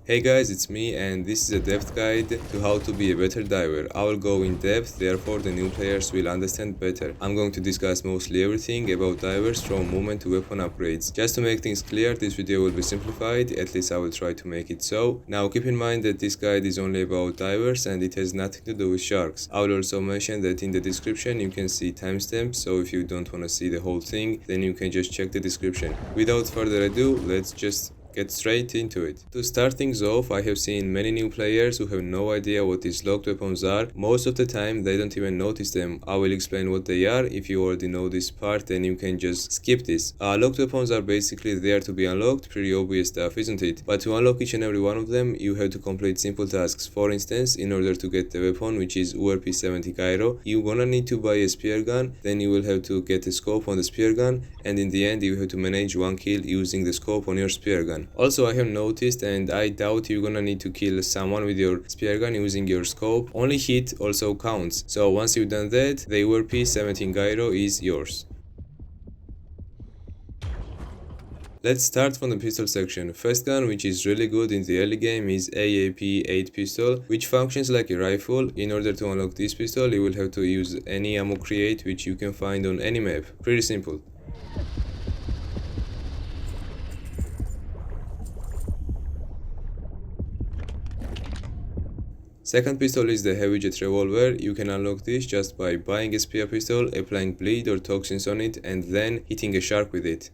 Hey guys, it's me and this is a depth guide to how to be a better diver. I will go in depth, therefore the new players will understand better. I'm going to discuss mostly everything about divers from movement to weapon upgrades. Just to make things clear, this video will be simplified, at least I will try to make it so. Now keep in mind that this guide is only about divers and it has nothing to do with sharks. I will also mention that in the description you can see timestamps, so if you don't want to see the whole thing, then you can just check the description. Without further ado, let's just get straight into it. To start things off, I have seen many new players who have no idea what these locked weapons are. Most of the time they don't even notice them. I will explain what they are. If you already know this part, then you can just skip this. Locked weapons are basically there to be unlocked, pretty obvious stuff, isn't it? But to unlock each and every one of them, you have to complete simple tasks. For instance, in order to get the weapon, which is P.A.T gyro, you're gonna need to buy a spear gun, then you will have to get a scope on the spear gun, and in the end you have to manage one kill using the scope on your spear gun. Also, I have noticed, and I doubt you're gonna need to kill someone with your spear gun using your scope. Only hit also counts. So once you've done that, the P.A.T gyro is yours. Let's start from the pistol section. First gun, which is really good in the early game, is AAP-8 pistol, which functions like a rifle. In order to unlock this pistol, you will have to use any ammo crate which you can find on any map. Pretty simple. Second pistol is the heavy jet revolver. You can unlock this just by buying a spear pistol, applying bleed or toxins on it, and then hitting a shark with it.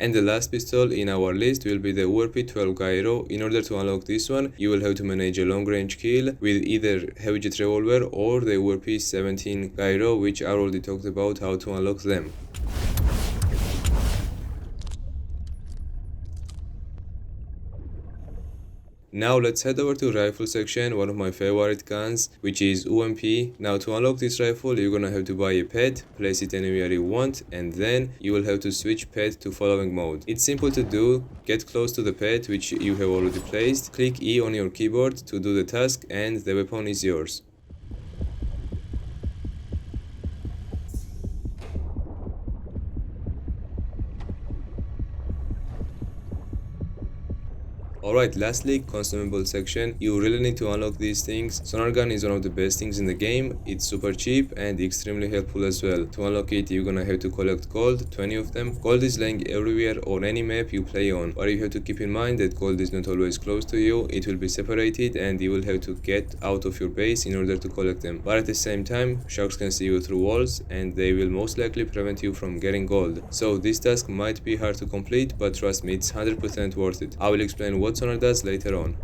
And the last pistol in our list will be the P.12 gyro. In order to unlock this one, you will have to manage a long range kill with either heavy jet revolver or the P.17 gyro, which I already talked about how to unlock them. Now let's head over to rifle section, one of my favorite guns, which is UMP. Now to unlock this rifle, you're gonna have to buy a P.A.T, place it anywhere you want, and then you will have to switch P.A.T to following mode. It's simple to do. Get close to the P.A.T which you have already placed, click E on your keyboard to do the task, and the weapon is yours. Alright, lastly, consumable section. You really need to unlock these things. Sonar gun is one of the best things in the game. It's super cheap and extremely helpful as well. To unlock it, you're gonna have to collect gold, 20 of them. Gold is lying everywhere on any map you play on, but you have to keep in mind that gold is not always close to you. It will be separated and you will have to get out of your base in order to collect them. But at the same time, sharks can see you through walls and they will most likely prevent you from getting gold. So this task might be hard to complete, but trust me, it's 100% worth it. I will explain what sonar does later on.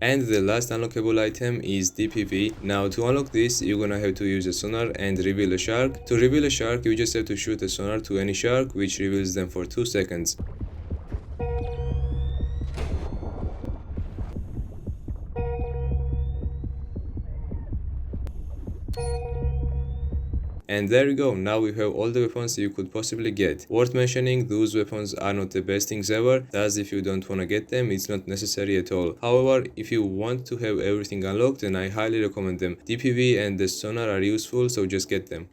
And the last unlockable item is DPV. Now to unlock this, you're gonna have to use a sonar and reveal a shark. To reveal a shark, you just have to shoot a sonar to any shark, which reveals them for 2 seconds. And there you go, now we have all the weapons you could possibly get. Worth mentioning, those weapons are not the best things ever, thus if you don't wanna get them, it's not necessary at all. However, if you want to have everything unlocked, then I highly recommend them. DPV and the sonar are useful, so just get them.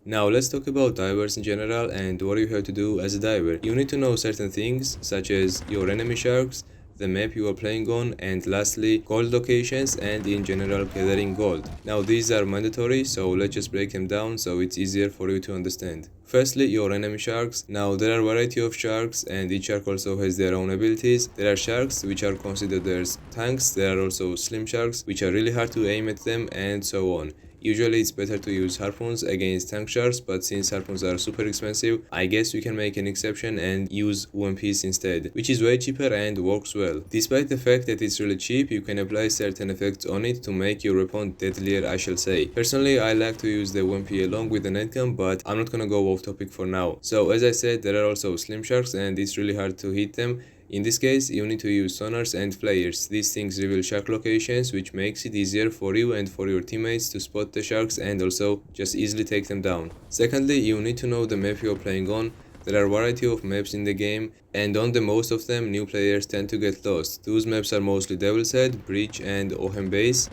Now let's talk about divers in general and what you have to do as a diver. You need to know certain things, such as your enemy sharks, the map you are playing on, and lastly, gold locations and in general gathering gold. Now these are mandatory, so let's just break them down so it's easier for you to understand. Firstly, your enemy sharks. Now there are a variety of sharks and each shark also has their own abilities. There are sharks which are considered as tanks, there are also slim sharks which are really hard to aim at them, and so on. Usually it's better to use harpoons against tank sharks, but since harpoons are super expensive, I guess we can make an exception and use UMPs instead, which is way cheaper and works well. Despite the fact that it's really cheap, you can apply certain effects on it to make your weapon deadlier, I shall say. Personally, I like to use the UMP along with the netgun, but I'm not gonna go off topic for now. So as I said, there are also slim sharks and it's really hard to hit them. In this case, you need to use sonars and flares. These things reveal shark locations, which makes it easier for you and for your teammates to spot the sharks and also just easily take them down. Secondly, you need to know the map you are playing on. There are a variety of maps in the game, and on the most of them, new players tend to get lost. Those maps are mostly Devil's Head, Breach, and Ohem Base.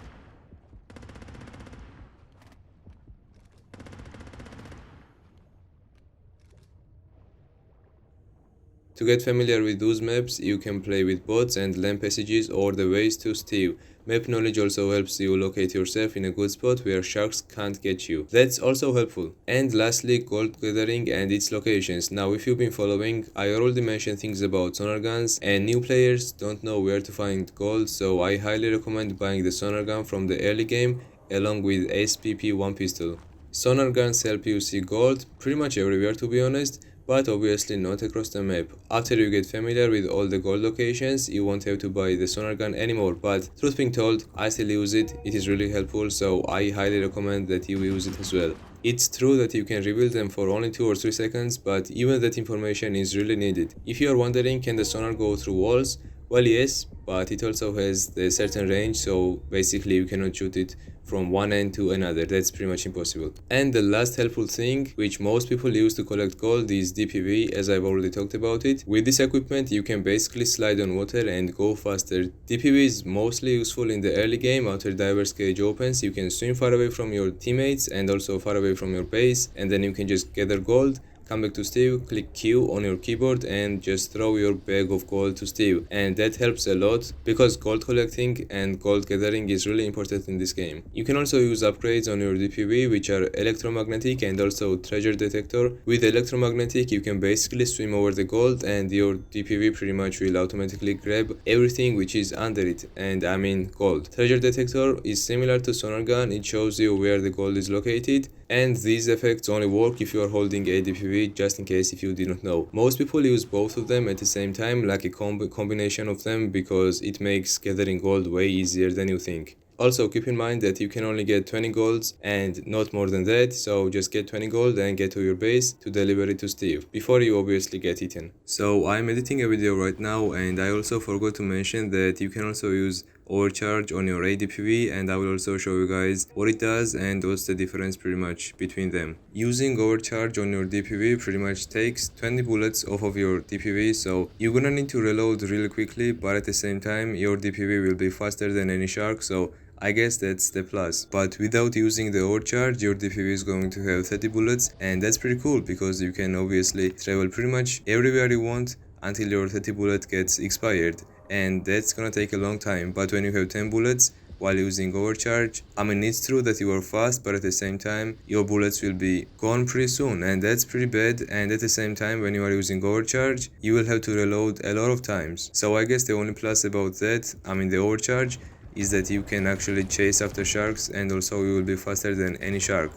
To get familiar with those maps, you can play with bots and land passages or the ways to S.T.E.V.E. Map knowledge also helps you locate yourself in a good spot where sharks can't get you. That's also helpful. And lastly, gold gathering and its locations. Now, if you've been following, I already mentioned things about sonar guns, and new players don't know where to find gold, so I highly recommend buying the sonar gun from the early game along with SPP-1 pistol. Sonar guns help you see gold pretty much everywhere, to be honest, but obviously not across the map. After you get familiar with all the gold locations, you won't have to buy the sonar gun anymore, but truth being told, I still use it. It is really helpful, so I highly recommend that you use it as well. It's true that you can reveal them for only 2 or 3 seconds, but even that information is really needed. If you are wondering, can the sonar go through walls? Well, yes, but it also has a certain range, so basically you cannot shoot it from one end to another. That's pretty much impossible. And the last helpful thing, which most people use to collect gold, is DPV, as I've already talked about it. With this equipment, you can basically slide on water and go faster. DPV is mostly useful in the early game. After Diver's Cage opens, you can swim far away from your teammates and also far away from your base, and then you can just gather gold. Come back to S.T.E.V.E, click Q on your keyboard and just throw your bag of gold to S.T.E.V.E, and that helps a lot because gold collecting and gold gathering is really important in this game. You can also use upgrades on your DPV, which are electromagnetic and also treasure detector. With electromagnetic, you can basically swim over the gold and your DPV pretty much will automatically grab everything which is under it, and I mean gold. Treasure detector is similar to sonar gun. It shows you where the gold is located, and these effects only work if you are holding a DPV, just in case if you did not know. Most people use both of them at the same time, like a combination of them, because it makes gathering gold way easier than you think. Also, keep in mind that you can only get 20 golds and not more than that, so just get 20 gold and get to your base to deliver it to S.T.E.V.E before you obviously get eaten. So I'm editing a video right now, and I also forgot to mention that you can also use overcharge on your ADPV, and I will also show you guys what it does and what's the difference pretty much between them. Using overcharge on your DPV pretty much takes 20 bullets off of your DPV, so you're gonna need to reload really quickly, but at the same time your DPV will be faster than any shark, so I guess that's the plus. But without using the overcharge, your DPV is going to have 30 bullets, and that's pretty cool because you can obviously travel pretty much everywhere you want until your 30 bullet gets expired, and that's gonna take a long time. But when you have 10 bullets while using overcharge, I mean, it's true that you are fast, but at the same time your bullets will be gone pretty soon, and that's pretty bad. And at the same time, when you are using overcharge, you will have to reload a lot of times. So I guess the only plus about that, I mean the overcharge, is that you can actually chase after sharks, and also you will be faster than any shark.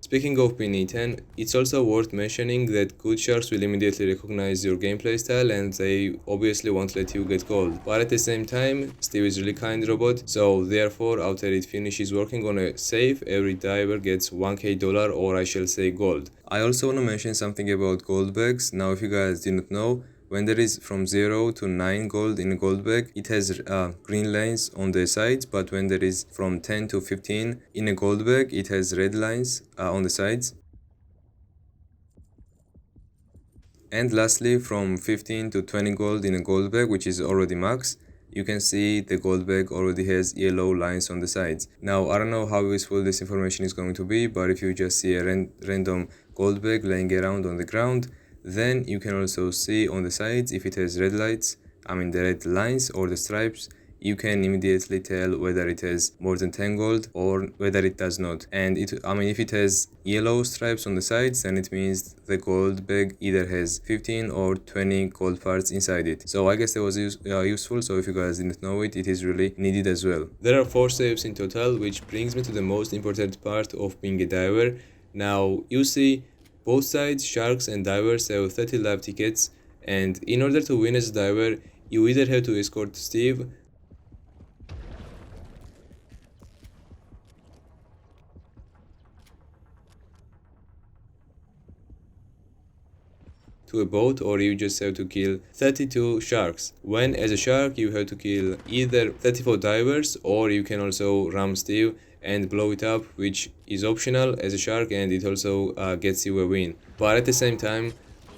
Speaking of being eaten, it's also worth mentioning that good sharks will immediately recognize your gameplay style and they obviously won't let you get gold. But at the same time, S.T.E.V.E is really kind robot, so therefore after it finishes working on a save, every diver gets 1k dollar, or I shall say gold. I also want to mention something about gold bags. Now if you guys didn't know, when there is from 0 to 9 gold in a gold bag, it has green lines on the sides, but when there is from 10 to 15 in a gold bag, it has red lines on the sides. And lastly, from 15 to 20 gold in a gold bag, which is already max, you can see the gold bag already has yellow lines on the sides. Now, I don't know how useful this information is going to be, but if you just see a random gold bag laying around on the ground, then you can also see on the sides if it has red lights, I mean the red lines or the stripes. You can immediately tell whether it has more than 10 gold or whether it does not. And if it has yellow stripes on the sides, then it means the gold bag either has 15 or 20 gold parts inside it. So I guess that was useful, so if you guys didn't know it, it is really needed as well. There are 4 saves in total, which brings me to the most important part of being a diver. Now, you see, both sides, sharks and divers, have 30 live tickets, and in order to win as a diver, you either have to escort S.T.E.V.E to a boat, or you just have to kill 32 sharks. When as a shark you have to kill either 34 divers, or you can also ram S.T.E.V.E and blow it up, which is optional as a shark, and it also gets you a win. But at the same time,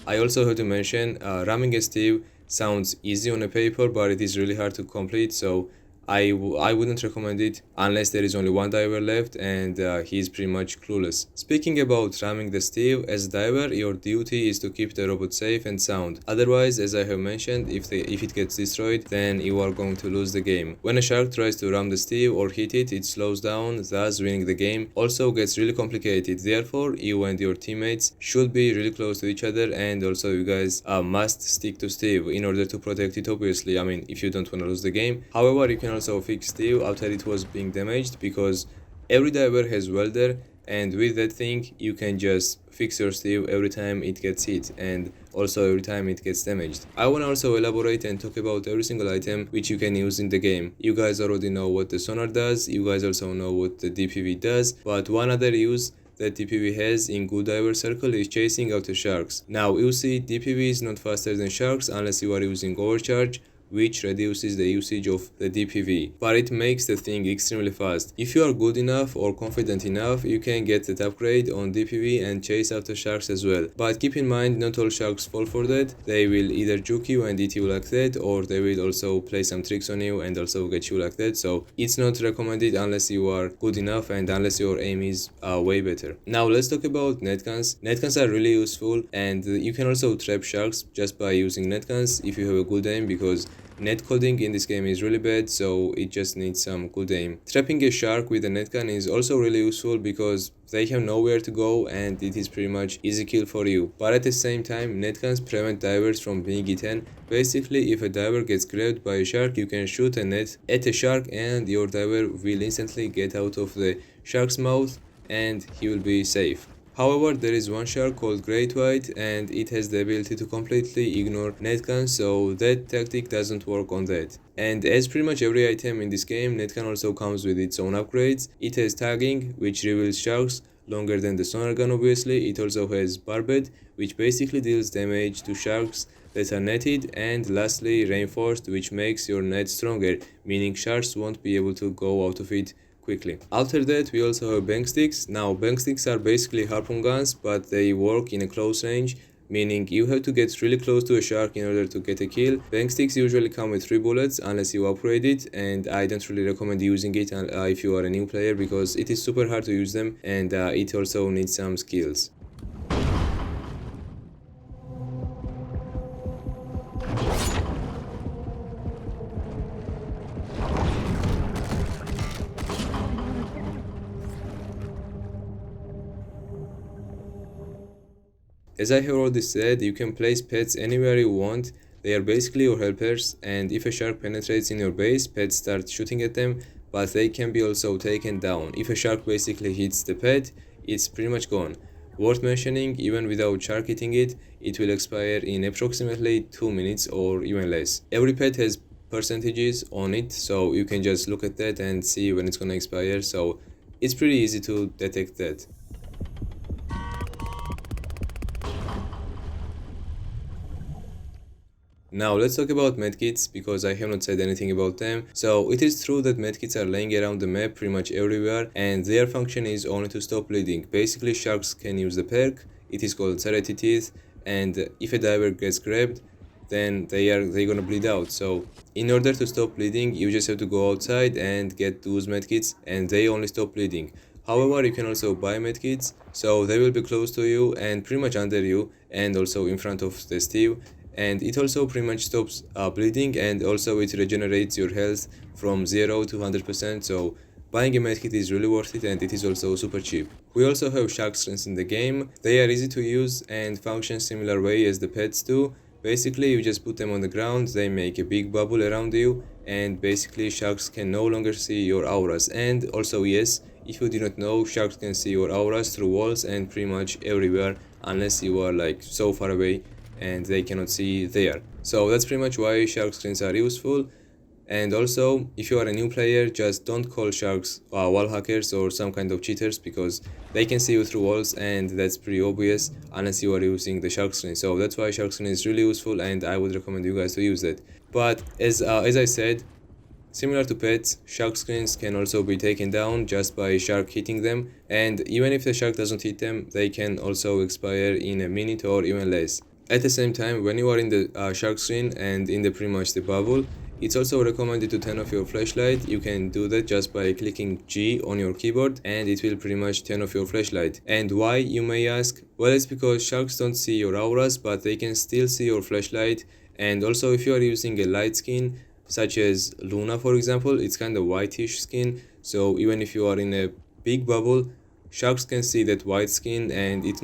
I also have to mention ramming S.T.E.V.E sounds easy on a paper, but it is really hard to complete, so I wouldn't recommend it unless there is only one diver left and he's pretty much clueless. Speaking about ramming the S.T.E.V.E, as a diver, your duty is to keep the robot safe and sound. Otherwise, as I have mentioned, if it gets destroyed, then you are going to lose the game. When a shark tries to ram the S.T.E.V.E or hit it, it slows down, thus winning the game. Also gets really complicated. Therefore, you and your teammates should be really close to each other, and also you guys must stick to S.T.E.V.E in order to protect it, obviously. I mean, if you don't want to lose the game. However, you can also fix S.T.E.V.E after it was being damaged, because every diver has welder, and with that thing you can just fix your S.T.E.V.E every time it gets hit and also every time it gets damaged. I want to also elaborate and talk about every single item which you can use in the game. You guys already know what the sonar does, you guys also know what the DPV does, but one other use that DPV has in good diver circle is chasing after sharks. Now you see, DPV is not faster than sharks unless you are using overcharge, which reduces the usage of the DPV, but it makes the thing extremely fast. If you are good enough or confident enough, you can get that upgrade on DPV and chase after sharks as well. But keep in mind, not all sharks fall for that. They will either juke you and eat you like that, or they will also play some tricks on you and also get you like that. So it's not recommended unless you are good enough and unless your aim is way better. Now let's talk about net guns. Net guns are really useful, and you can also trap sharks just by using net guns if you have a good aim, because net coding in this game is really bad, so it just needs some good aim. Trapping a shark with a net gun is also really useful because they have nowhere to go and it is pretty much easy kill for you. But at the same time, net guns prevent divers from being eaten. Basically, if a diver gets grabbed by a shark, you can shoot a net at a shark and your diver will instantly get out of the shark's mouth and he will be safe. However, there is one shark called Great White and it has the ability to completely ignore net guns, so that tactic doesn't work on that. And as pretty much every item in this game, net gun also comes with its own upgrades. It has tagging, which reveals sharks longer than the sonar gun obviously. It also has barbed, which basically deals damage to sharks that are netted, and lastly reinforced, which makes your net stronger, meaning sharks won't be able to go out of it quickly. After that, we also have Bangsticks. Now Bangsticks are basically harpoon guns, but they work in a close range, meaning you have to get really close to a shark in order to get a kill. Bangsticks usually come with 3 bullets unless you upgrade it, and I don't really recommend using it if you are a new player, because it is super hard to use them and it also needs some skills. As I have already said, you can place pets anywhere you want. They are basically your helpers, and if a shark penetrates in your base, pets start shooting at them, but they can be also taken down. If a shark basically hits the pet, it's pretty much gone. Worth mentioning, even without shark hitting it, it will expire in approximately 2 minutes or even less. Every pet has percentages on it, so you can just look at that and see when it's gonna expire, so it's pretty easy to detect that. Now let's talk about medkits, because I have not said anything about them. So it is true that medkits are laying around the map pretty much everywhere, and their function is only to stop bleeding. Basically, sharks can use the perk, it is called serrated teeth, and if a diver gets grabbed, then they're gonna bleed out. So in order to stop bleeding, you just have to go outside and get those medkits, and they only stop bleeding. However, you can also buy medkits, so they will be close to you and pretty much under you, and also in front of the S.T.E.V.E, and it also pretty much stops bleeding, and also it regenerates your health from 0 to 100%, so buying a medkit is really worth it, and it is also super cheap. We also have shark screens in the game. They are easy to use and function similar way as the pets do. Basically, you just put them on the ground, they make a big bubble around you, and basically sharks can no longer see your auras. And also, yes, if you do not know, sharks can see your auras through walls and pretty much everywhere, unless you are like so far away and they cannot see there. So that's pretty much why shark screens are useful. And also, if you are a new player, just don't call sharks wall hackers or some kind of cheaters, because they can see you through walls and that's pretty obvious unless you are using the shark screen. So that's why shark screen is really useful, and I would recommend you guys to use it. But as I said, Similar to pets, shark screens can also be taken down just by shark hitting them, and even if the shark doesn't hit them, they can also expire in a minute or even less. At the same time, when you are in the shark screen and in the pretty much the bubble, it's also recommended to turn off your flashlight. You can do that just by clicking G on your keyboard and it will pretty much turn off your flashlight. And why, you may ask? Well, it's because sharks don't see your auras, but they can still see your flashlight. And also, if you are using a light skin, such as Luna for example, it's kind of whitish skin, so even if you are in a big bubble, sharks can see that white skin and it's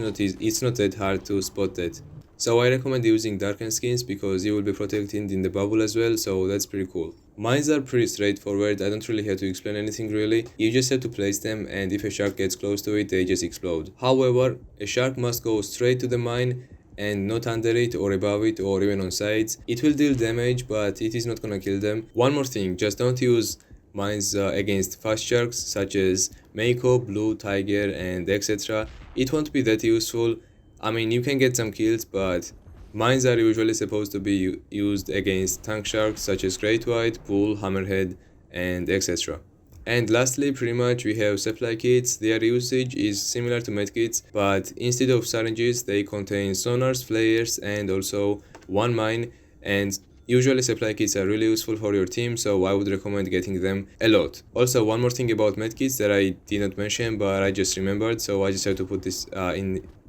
not that hard to spot that. So I recommend using darkened skins because you will be protected in the bubble as well, so that's pretty cool. Mines are pretty straightforward, I don't really have to explain anything really. You just have to place them and if a shark gets close to it, they just explode. However, a shark must go straight to the mine and not under it or above it or even on sides. It will deal damage, but it is not gonna kill them. One more thing, just don't use mines against fast sharks such as mako, blue tiger and etc. It won't be that useful. I mean, you can get some kills, but mines are usually supposed to be used against tank sharks such as great white, bull, hammerhead and etc. And lastly, pretty much we have supply kits. Their usage is similar to medkits, but instead of syringes, they contain sonars, flares, and also one mine. And usually supply kits are really useful for your team, so I would recommend getting them a lot. Also, one more thing about medkits that I did not mention, but I just remembered, so I just have to put this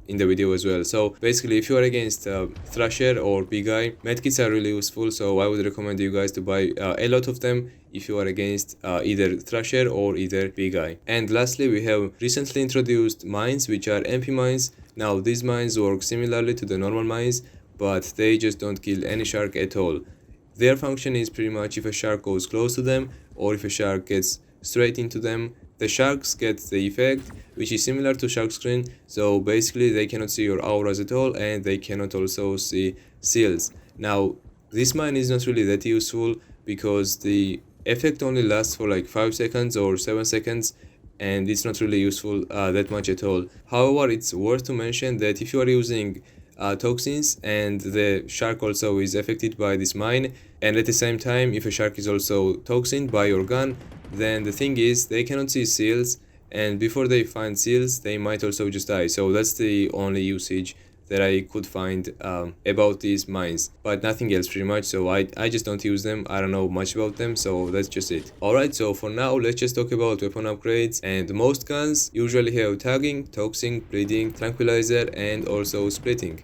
in the video as well. So basically, if you are against Thrasher or Big Eye, medkits are really useful, so I would recommend you guys to buy a lot of them if you are against either Thrasher or either Big Eye. And lastly, we have recently introduced mines, which are MP mines. Now these mines work similarly to the normal mines, but they just don't kill any shark at all. Their function is pretty much if a shark goes close to them or if a shark gets straight into them, the sharks get the effect, which is similar to shark screen. So basically they cannot see your auras at all and they cannot also see seals. Now this mine is not really that useful because the effect only lasts for like 5 seconds or 7 seconds and it's not really useful that much at all. However, it's worth to mention that if you are using toxins and the shark also is affected by this mine, and at the same time if a shark is also toxined by your gun, then the thing is they cannot see seals, and before they find seals they might also just die. So that's the only usage that I could find about these mines, but nothing else pretty much. So I just don't use them. I don't know much about them, so that's just it. Alright, so for now let's just talk about weapon upgrades. And most guns usually have tagging, toxin, bleeding, tranquilizer and also splitting.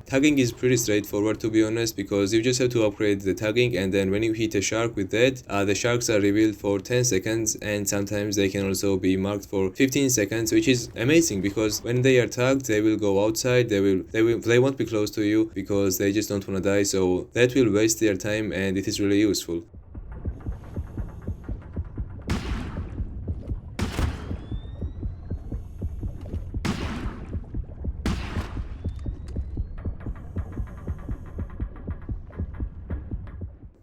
Tagging is pretty straightforward to be honest, because you just have to upgrade the tagging, and then when you hit a shark with that, the sharks are revealed for 10 seconds and sometimes they can also be marked for 15 seconds, which is amazing because when they are tagged they will go outside, they won't be close to you because they just don't want to die, so that will waste their time and it is really useful.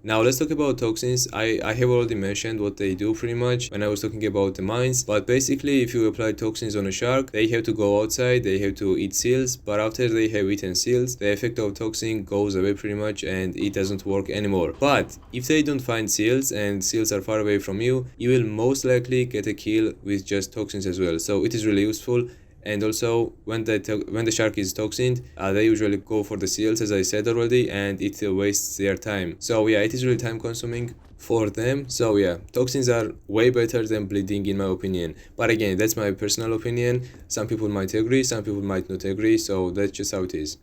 Now let's talk about toxins. I have already mentioned what they do pretty much when I was talking about the mines, but basically if you apply toxins on a shark, they have to go outside, they have to eat seals, but after they have eaten seals, the effect of toxin goes away pretty much and it doesn't work anymore. But if they don't find seals and seals are far away from you, you will most likely get a kill with just toxins as well, so it is really useful. And also when the shark is toxined, they usually go for the seals as I said already, and it wastes their time. So yeah, it is really time consuming for them. So yeah, toxins are way better than bleeding in my opinion, but again that's my personal opinion. Some people might agree, some people might not agree, so that's just how it is.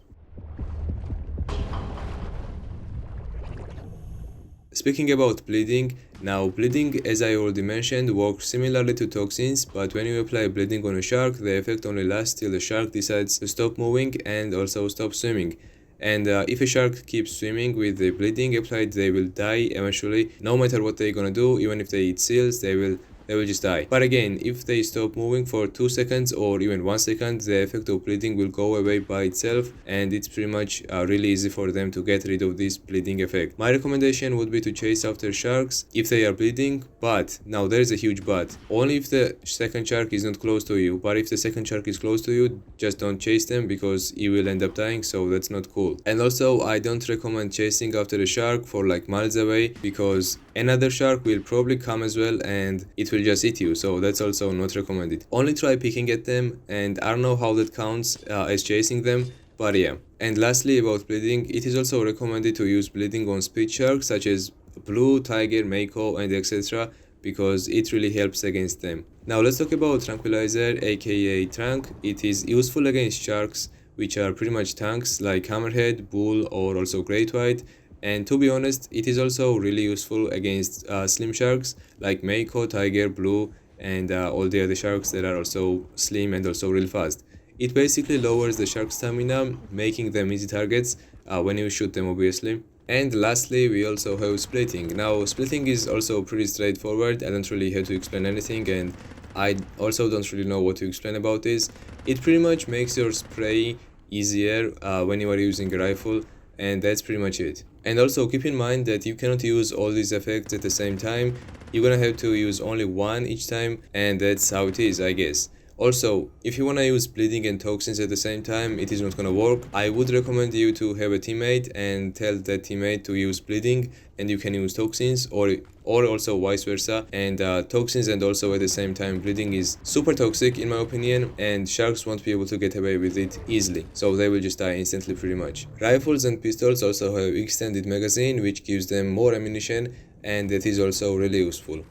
Speaking about bleeding, now bleeding, as I already mentioned, works similarly to toxins, but when you apply bleeding on a shark, the effect only lasts till the shark decides to stop moving and also stop swimming. And if a shark keeps swimming with the bleeding applied, they will die eventually. No matter what they're gonna do, even if they eat seals, they will they will just die. But again, if they stop moving for 2 seconds or even 1 second, the effect of bleeding will go away by itself, and it's pretty much really easy for them to get rid of this bleeding effect. My recommendation would be to chase after sharks if they are bleeding, but now there is a huge but. Only if the second shark is not close to you, but if the second shark is close to you, just don't chase them because you will end up dying, so that's not cool. And also, I don't recommend chasing after a shark for like miles away because another shark will probably come as well and it will just eat you, so that's also not recommended. Only try picking at them, and I don't know how that counts as chasing them, but yeah. And lastly, about bleeding, it is also recommended to use bleeding on speed sharks such as blue, tiger, mako, and etc. because it really helps against them. Now let's talk about tranquilizer, aka trank. It is useful against sharks which are pretty much tanks like hammerhead, bull, or also great white. And to be honest, it is also really useful against slim sharks like mako, tiger, blue, and all the other sharks that are also slim and also real fast. It basically lowers the shark stamina, making them easy targets when you shoot them, obviously. And lastly, we also have splitting. Now, splitting is also pretty straightforward. I don't really have to explain anything, and I also don't really know what to explain about this. It pretty much makes your spray easier when you are using a rifle, and that's pretty much it. And also keep in mind that you cannot use all these effects at the same time. You're gonna have to use only one each time, and that's how it is, I guess. Also, if you wanna use bleeding and toxins at the same time, it is not gonna work. I would recommend you to have a teammate and tell that teammate to use bleeding and you can use toxins, or also vice versa. And toxins and also at the same time bleeding is super toxic in my opinion, and sharks won't be able to get away with it easily, so they will just die instantly pretty much. Rifles and pistols also have extended magazine which gives them more ammunition, and that is also really useful.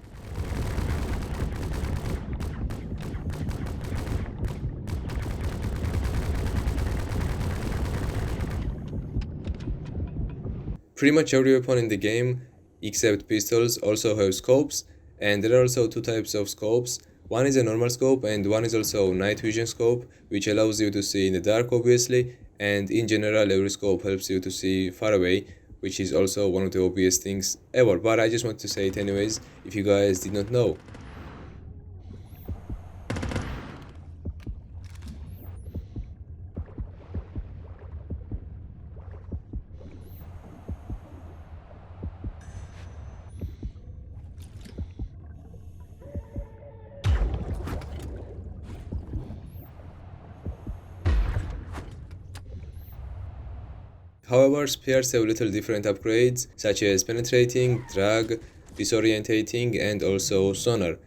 Pretty much every weapon in the game, except pistols, also have scopes, and there are also two types of scopes. One is a normal scope and one is also night vision scope, which allows you to see in the dark obviously, and in general every scope helps you to see far away, which is also one of the obvious things ever, but I just want to say it anyways if you guys did not know. However, spears have little different upgrades such as penetrating, drag, disorientating, and also sonar.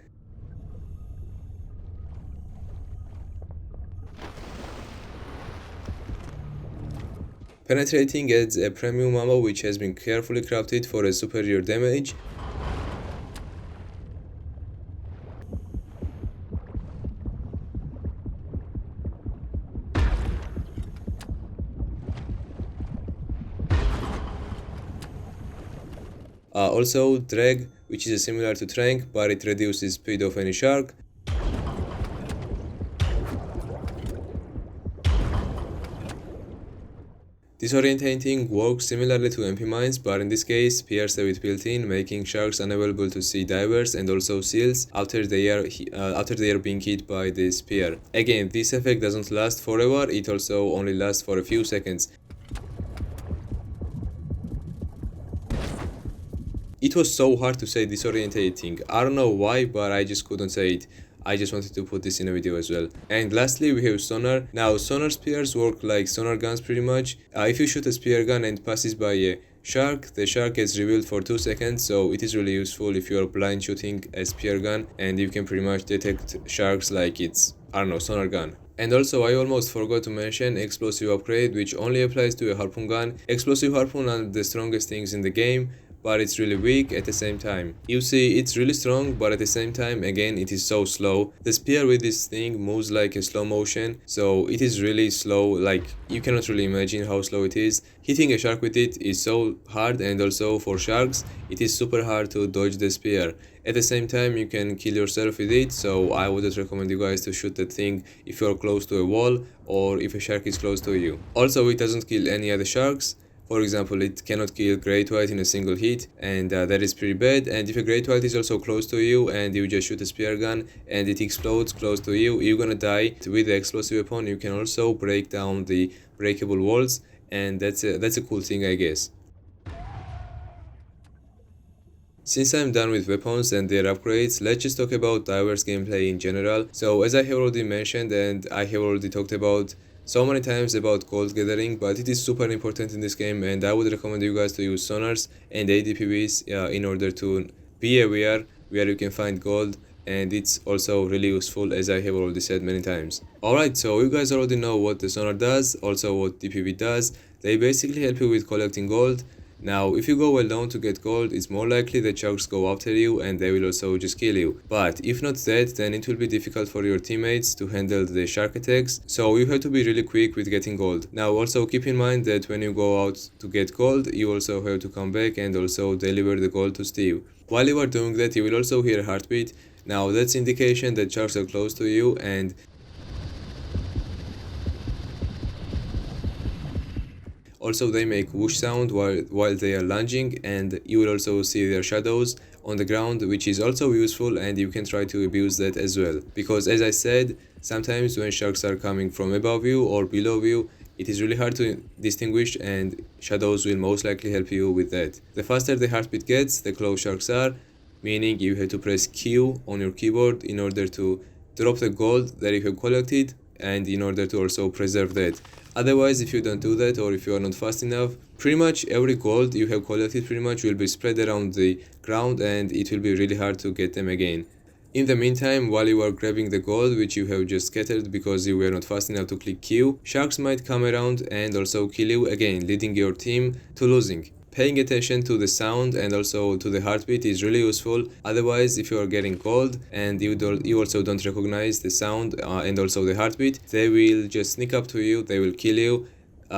Penetrating adds a premium ammo which has been carefully crafted for a superior damage. Also drag, which is similar to trank, but it reduces speed of any shark. Disorientating works similarly to MP mines, but in this case P.S with built-in, making sharks unavailable to see divers and also seals after they are being hit by the spear. Again, this effect doesn't last forever, it also only lasts for a few seconds. It was so hard to say disorientating. I don't know why, but I just couldn't say it. I just wanted to put this in a video as well. And lastly, we have sonar. Now, sonar spears work like sonar guns pretty much. If you shoot a spear gun and passes by a shark, the shark gets revealed for 2 seconds, so it is really useful if you are blind shooting a spear gun and you can pretty much detect sharks like it's, I don't know, sonar gun. And also, I almost forgot to mention explosive upgrade, which only applies to a harpoon gun. Explosive harpoon are the strongest things in the game, but it's really weak at the same time. You see, it's really strong, but at the same time, again, it is so slow. The spear with this thing moves like a slow motion, so it is really slow, like, you cannot really imagine how slow it is. Hitting a shark with it is so hard, and also for sharks, it is super hard to dodge the spear. At the same time, you can kill yourself with it, so I wouldn't recommend you guys to shoot that thing if you're close to a wall, or if a shark is close to you. Also, it doesn't kill any other sharks. For example, it cannot kill Great White in a single hit, and that is pretty bad. And if a Great White is also close to you and you just shoot a spear gun and it explodes close to you, you're gonna die. With the explosive weapon, you can also break down the breakable walls, and that's a cool thing, I guess. Since I'm done with weapons and their upgrades, let's just talk about Diver's gameplay in general. So as I have already mentioned and I have already talked about so many times about gold gathering, but it is super important in this game, and I would recommend you guys to use sonars and ADPBs in order to be aware where you can find gold, and it's also really useful, as I have already said many times. Alright, so you guys already know what the sonar does, also what DPB does. They basically help you with collecting gold. Now, if you go well down to get gold, it's more likely that sharks go after you and they will also just kill you. But if not that, then it will be difficult for your teammates to handle the shark attacks, so you have to be really quick with getting gold. Now, also keep in mind that when you go out to get gold, you also have to come back and also deliver the gold to S.T.E.V.E. While you are doing that, you will also hear a heartbeat. Now, that's indication that sharks are close to you, and also they make whoosh sound while they are lunging, and you will also see their shadows on the ground, which is also useful, and you can try to abuse that as well. Because as I said, sometimes when sharks are coming from above you or below you, it is really hard to distinguish, and shadows will most likely help you with that. The faster the heartbeat gets, the close sharks are, meaning you have to press Q on your keyboard in order to drop the gold that you have collected, and in order to also preserve that. Otherwise, if you don't do that, or if you are not fast enough, pretty much every gold you have collected pretty much will be spread around the ground, and it will be really hard to get them again. In the meantime, while you are grabbing the gold which you have just scattered because you were not fast enough to click Q, sharks might come around and also kill you again, leading your team to losing. Paying attention to the sound and also to the heartbeat is really useful. Otherwise, if you are getting cold and you also don't recognize the sound and also the heartbeat, they will just sneak up to you, they will kill you.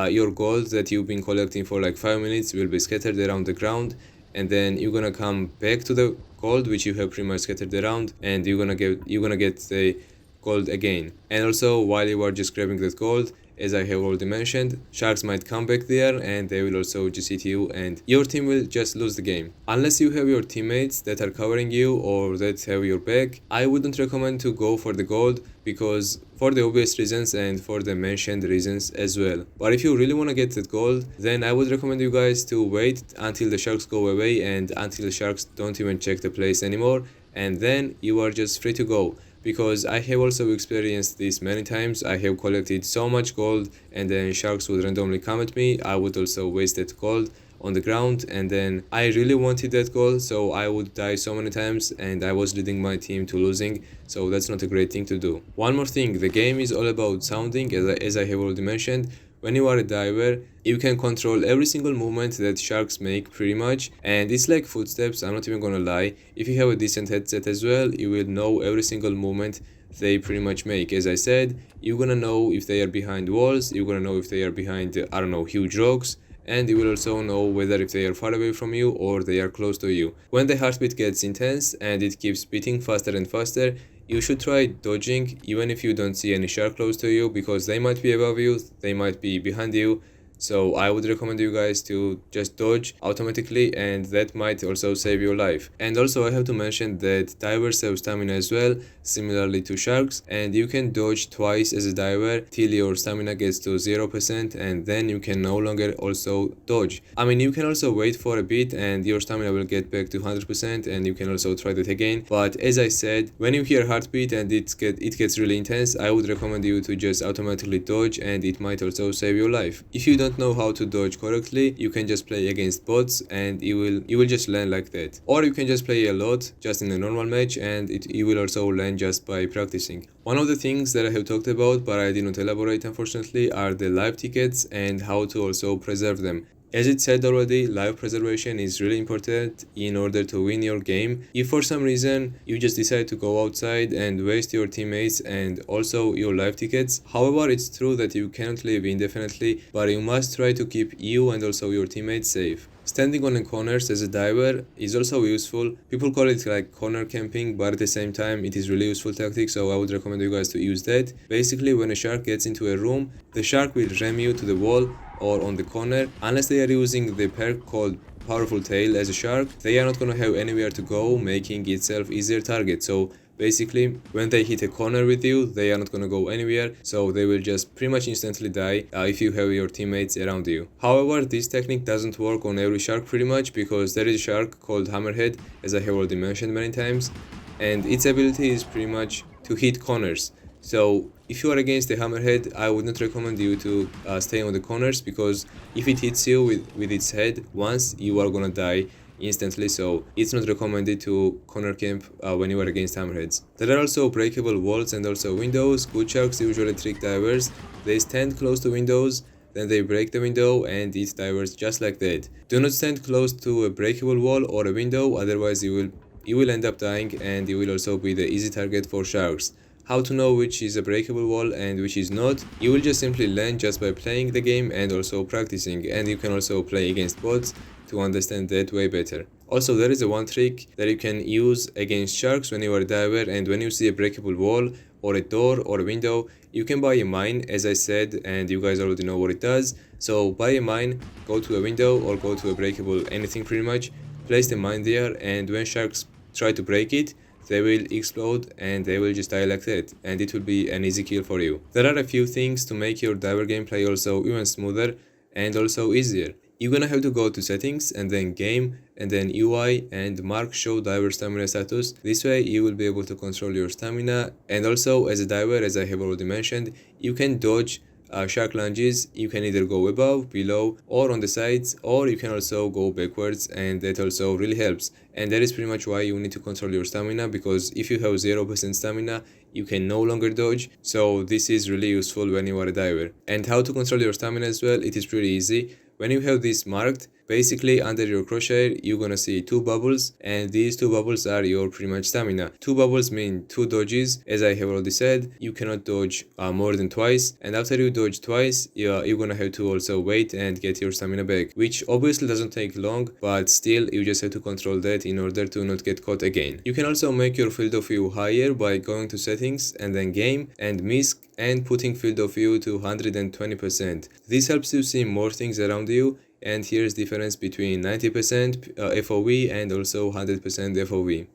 Your gold that you've been collecting for like 5 minutes will be scattered around the ground, and then you're gonna come back to the gold which you have pretty much scattered around, and you're gonna get the gold again. And also, while you are just grabbing that gold, as I have already mentioned, sharks might come back there and they will also just hit you, and your team will just lose the game. Unless you have your teammates that are covering you or that have your back, I wouldn't recommend to go for the gold, because for the obvious reasons and for the mentioned reasons as well. But if you really want to get that gold, then I would recommend you guys to wait until the sharks go away and until the sharks don't even check the place anymore, and then you are just free to go. Because I have also experienced this many times. I have collected so much gold and then sharks would randomly come at me. I would also waste that gold on the ground, and then I really wanted that gold, so I would die so many times and I was leading my team to losing, so that's not a great thing to do. One more thing, the game is all about sounding, as I have already mentioned. When you are a diver, you can control every single movement that sharks make pretty much, and it's like footsteps, I'm not even gonna lie. If you have a decent headset as well, you will know every single movement they pretty much make. As I said, you're gonna know if they are behind walls, you're gonna know if they are behind, I don't know, huge rocks, and you will also know whether if they are far away from you or they are close to you. When the heartbeat gets intense and it keeps beating faster and faster, you should try dodging even if you don't see any shark close to you, because they might be above you, they might be behind you. So I would recommend you guys to just dodge automatically, and that might also save your life. And also I have to mention that divers have stamina as well, similarly to sharks, and you can dodge twice as a diver till your stamina gets to 0%, and then you can no longer also dodge. I mean, you can also wait for a bit and your stamina will get back to 100%, and you can also try that again. But as I said, when you hear heartbeat and it gets really intense, I would recommend you to just automatically dodge, and it might also save your life. If you don't know how to dodge correctly, you can just play against bots and you will just learn like that. Or you can just play a lot just in a normal match, and you will also learn just by practicing. One of the things that I have talked about but I did not elaborate unfortunately are the life tickets and how to also preserve them. As it said already, life preservation is really important in order to win your game. If for some reason you just decide to go outside and waste your teammates and also your life tickets, however, it's true that you cannot live indefinitely, but you must try to keep you and also your teammates safe. Standing on the corners as a diver is also useful. People call it like corner camping, but at the same time it is really useful tactic, so I would recommend you guys to use that. Basically, when a shark gets into a room, the shark will ram you to the wall or on the corner. Unless they are using the perk called powerful tail as a shark, they are not gonna have anywhere to go, making itself easier target. So basically, when they hit a corner with you, they are not gonna go anywhere, so they will just pretty much instantly die if you have your teammates around you. However, this technique doesn't work on every shark pretty much, because there is a shark called Hammerhead, as I have already mentioned many times, and its ability is pretty much to hit corners. So if you are against the hammerhead, I would not recommend you to stay on the corners, because if it hits you with its head once, you are gonna die instantly. So it's not recommended to corner camp when you are against hammerheads. There are also breakable walls and also windows. Good sharks usually trick divers. They stand close to windows, then they break the window and eat divers just like that. Do not stand close to a breakable wall or a window, otherwise you will end up dying, and you will also be the easy target for sharks. How to know which is a breakable wall and which is not? You will just simply learn just by playing the game and also practicing, and you can also play against bots to understand that way better. Also, there is a one trick that you can use against sharks when you are a diver, and when you see a breakable wall or a door or a window, you can buy a mine, as I said, and you guys already know what it does. So buy a mine, go to a window or go to a breakable anything pretty much, place the mine there, and when sharks try to break it, they will explode and they will just die like that, and it will be an easy kill for you. There are a few things to make your diver gameplay also even smoother and also easier. You're gonna have to go to settings and then game and then UI and mark show diver stamina status. This way you will be able to control your stamina, and also as a diver, as I have already mentioned, you can dodge shark lunges. You can either go above, below, or on the sides, or you can also go backwards, and that also really helps. And that is pretty much why you need to control your stamina, because if you have 0% stamina, you can no longer dodge. So this is really useful when you are a diver. And how to control your stamina as well, it is pretty easy. When you have this marked, basically under your crosshair, you're gonna see two bubbles, and these two bubbles are your pretty much stamina. Two bubbles mean two dodges. As I have already said, you cannot dodge more than twice, and after you dodge twice, you're gonna have to also wait and get your stamina back, which obviously doesn't take long, but still you just have to control that in order to not get caught again. You can also make your field of view higher by going to settings and then game and misc and putting field of view to 120%. This helps you see more things around you, and here's difference between 90% FOV and also 100% FOV.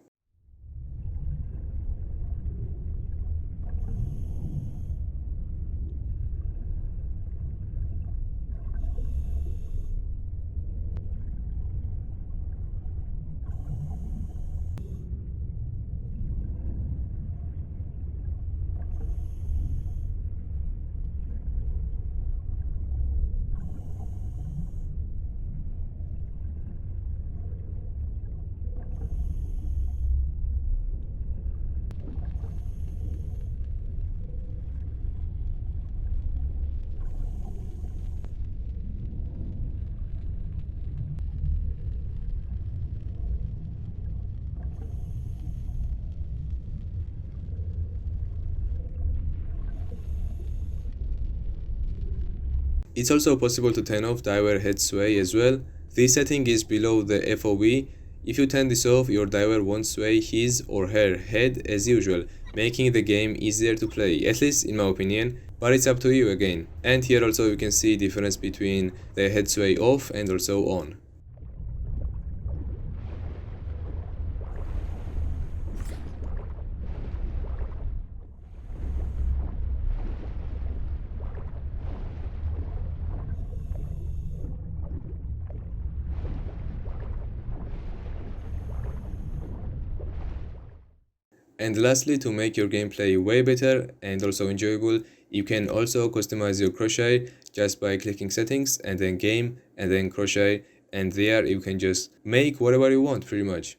It's also possible to turn off diver head sway as well. This setting is below the FOV. If you turn this off, your diver won't sway his or her head as usual, making the game easier to play, at least in my opinion, but it's up to you again. And here also you can see difference between the head sway off and also on. And lastly, to make your gameplay way better and also enjoyable, you can also customize your crochet just by clicking settings and then game and then crochet, and there you can just make whatever you want pretty much.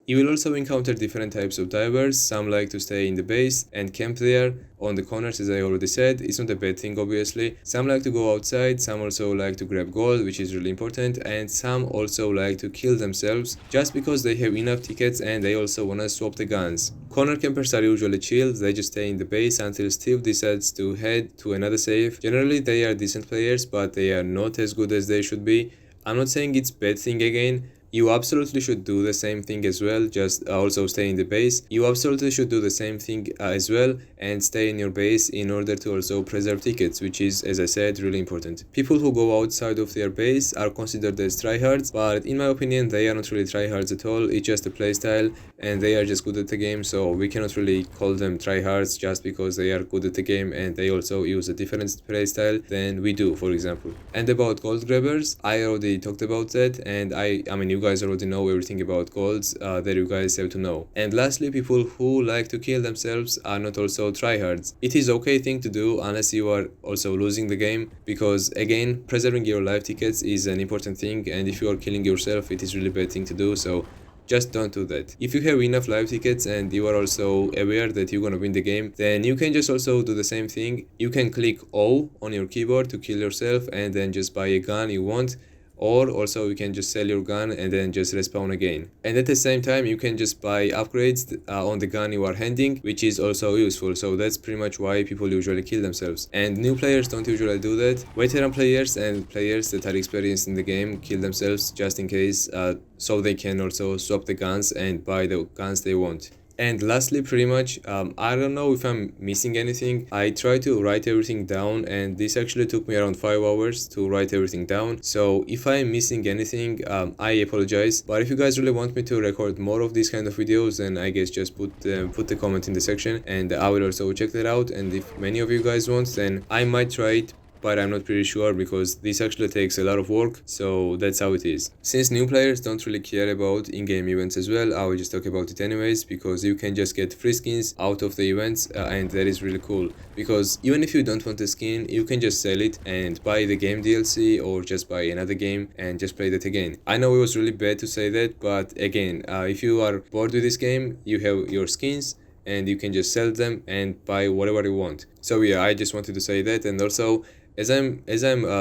You will also encounter different types of divers. Some like to stay in the base and camp there on the corners, as I already said. It's not a bad thing, obviously. Some like to go outside, some also like to grab gold, which is really important, and some also like to kill themselves just because they have enough tickets and they also wanna swap the guns. Corner campers are usually chill, they just stay in the base until Steve decides to head to another safe. Generally they are decent players, but they are not as good as they should be. I'm not saying it's bad thing again. You absolutely should do the same thing as well, just also stay in the base. You absolutely should do the same thing as well and stay in your base in order to also preserve tickets, which is, as I said, really important. People who go outside of their base are considered as tryhards, but in my opinion they are not really tryhards at all. It's just a playstyle and they are just good at the game, so we cannot really call them tryhards just because they are good at the game and they also use a different playstyle than we do, for example. And about gold grabbers, I already talked about that, and I mean you guys already know everything about golds that you guys have to know. And lastly, people who like to kill themselves are not also tryhards. It is okay thing to do unless you are also losing the game, because again, preserving your life tickets is an important thing, and if you are killing yourself, it is really bad thing to do, so just don't do that. If you have enough life tickets and you are also aware that you're gonna win the game, then you can just also do the same thing. You can click O on your keyboard to kill yourself and then just buy a gun you want, or also you can just sell your gun and then just respawn again. And at the same time you can just buy upgrades on the gun you are handing, which is also useful. So that's pretty much why people usually kill themselves, and new players don't usually do that. Veteran players and players that are experienced in the game kill themselves just in case, so they can also swap the guns and buy the guns they want. And lastly, pretty much, I don't know if I'm missing anything. I tried to write everything down and this actually took me around 5 hours to write everything down. So if I'm missing anything, I apologize. But if you guys really want me to record more of these kind of videos, then I guess just put the comment in the section and I will also check that out. And if many of you guys want, then I might try it, but I'm not pretty sure because this actually takes a lot of work, so that's how it is. Since new players don't really care about in-game events as well, I will just talk about it anyways, because you can just get free skins out of the events, and that is really cool, because even if you don't want the skin, you can just sell it and buy the game DLC or just buy another game and just play that again. I know it was really bad to say that, but again, if you are bored with this game, you have your skins and you can just sell them and buy whatever you want. So yeah, I just wanted to say that. And also, as I'm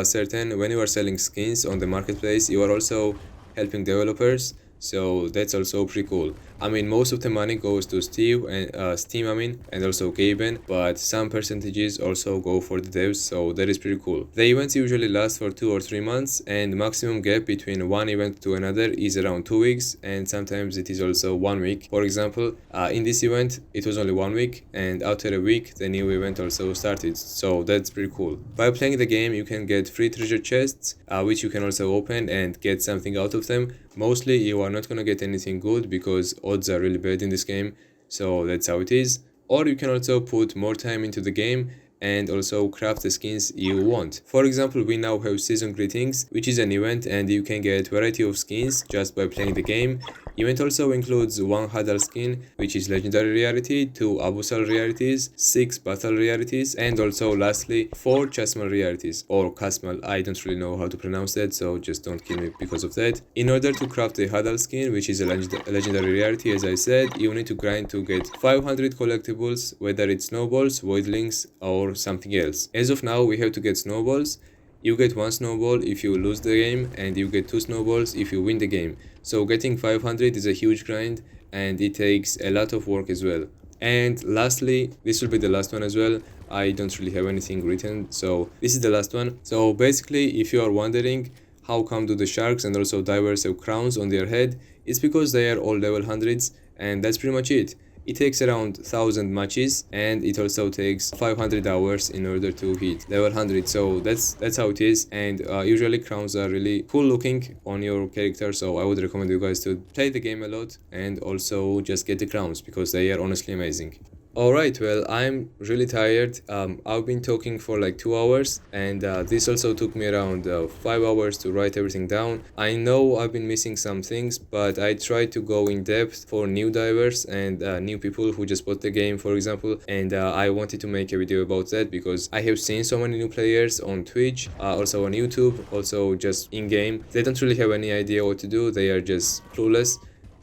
certain, when you are selling skins on the marketplace, you are also helping developers, so that's also pretty cool. I mean, most of the money goes to Steve and Steam, and also Gaben, but some percentages also go for the devs, so that is pretty cool. The events usually last for 2 or 3 months, and the maximum gap between one event to another is around 2 weeks, and sometimes it is also 1 week. For example, in this event, it was only 1 week, and after a week, the new event also started, so that's pretty cool. By playing the game, you can get free treasure chests, which you can also open and get something out of them. Mostly, you are not gonna get anything good because odds are really bad in this game, so that's how it is. Or you can also put more time into the game and also craft the skins you want. For example, we now have Season Greetings, which is an event and you can get variety of skins just by playing the game. Event also includes 1 Hadal skin, which is legendary rarity, 2 Abyssal rarities, 6 battle rarities, and also lastly 4 Chasmal rarities, or Casmal. I don't really know how to pronounce that, so just don't kill me because of that. In order to craft the Hadal skin, which is a legendary rarity, as I said, you need to grind to get 500 collectibles, whether it's snowballs, voidlings, or something else. As of now, we have to get snowballs. You get 1 snowball if you lose the game, and you get 2 snowballs if you win the game. So getting 500 is a huge grind, and it takes a lot of work as well. And lastly, this will be the last one as well. I don't really have anything written, so this is the last one. So basically, if you are wondering how come do the sharks and also divers have crowns on their head, it's because they are all level 100s, and that's pretty much it. It takes around 1000 matches, and it also takes 500 hours in order to hit level 100, so that's how it is. And usually crowns are really cool looking on your character, so I would recommend you guys to play the game a lot and also just get the crowns because they are honestly amazing. Alright, well, I'm really tired. I've been talking for like 2 hours, and this also took me around 5 hours to write everything down. I know I've been missing some things, but I tried to go in depth for new divers and new people who just bought the game, for example, and I wanted to make a video about that because I have seen so many new players on Twitch, also on YouTube, also just in-game. They don't really have any idea what to do, they are just clueless.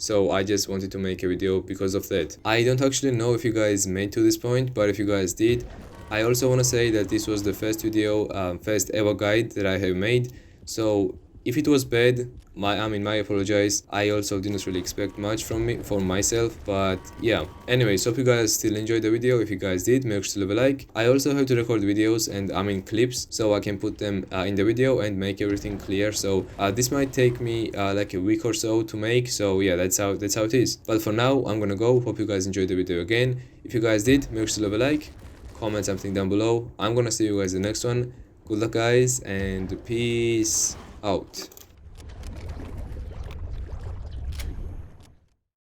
so I just wanted to make a video because of that. I don't actually know if you guys made to this point, but if you guys did, I also want to say that this was the first video, first ever guide that I have made. So if it was bad, my apologize. I also didn't really expect much from myself, but yeah. Anyways, hope you guys still enjoyed the video. If you guys did, make sure to leave a like. I also have to record videos and clips, so I can put them in the video and make everything clear. So this might take me like a week or so to make. So yeah, that's how it is. But for now, I'm gonna go. Hope you guys enjoyed the video again. If you guys did, make sure to leave a like, comment something down below. I'm gonna see you guys in the next one. Good luck guys, and peace out.